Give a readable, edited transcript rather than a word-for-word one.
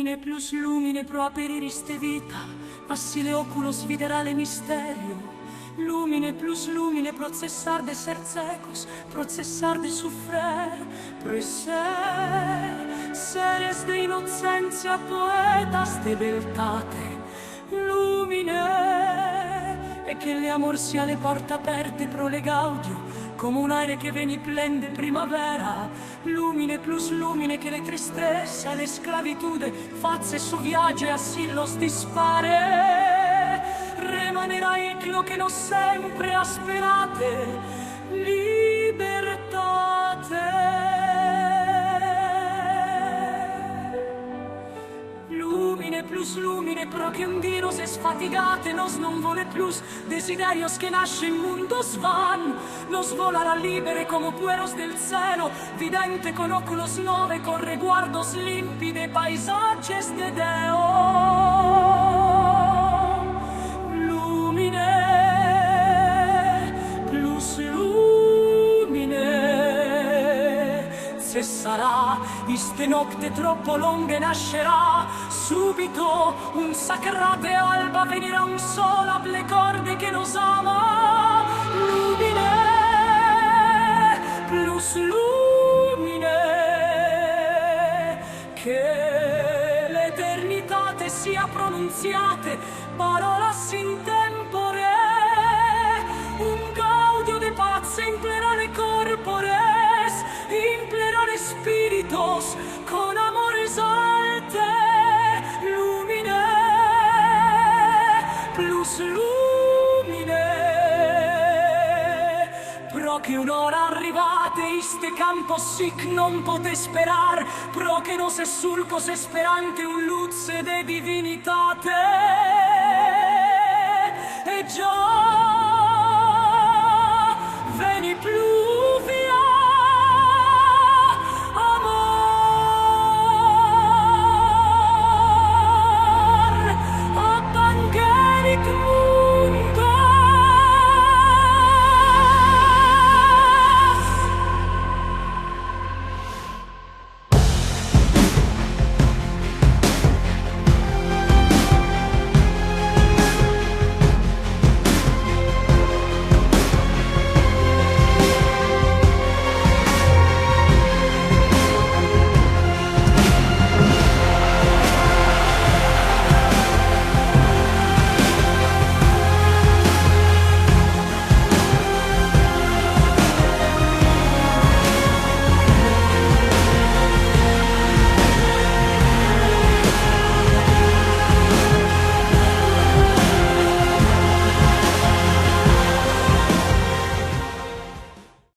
Lumine plus lumine pro apeririste vita, facile oculos videral misterio. Lumine plus lumine processar de ser secos, processar de sufrer, seres de inocencia, poetas de beltate. Lumine, e che l'amor sia le porte aperte pro le gaudio, come un aire che veni plende primavera. Lumine plus lumine, che le tristezza e le sclavitude fazze su viaggio e assi los dispare. Remanerà iclo che non sempre asperate, Lumine plus lumine, pro che un di nos es fatigate, nos non vole plus desiderios que nasce in mundo svan, nos volará libere como pueros del cielo, vidente con oculos nove, con reguardos limpide paisajes de Deo. Sarà, iste nocte troppo lunghe nascerà, subito un sacrate alba venirà un sola le corde che nos ama. Lumine, plus lumine, che l'eternità te sia pronunziate, parolas in tempore, un gaudio de pazze implerare corpore, implerare spiritos con amore esalte. Lumine plus lumine, pro che un'ora arrivate iste campo sic non pote sperar, pro che nos es sulcos esperante un luce de divinitate. E già veni plus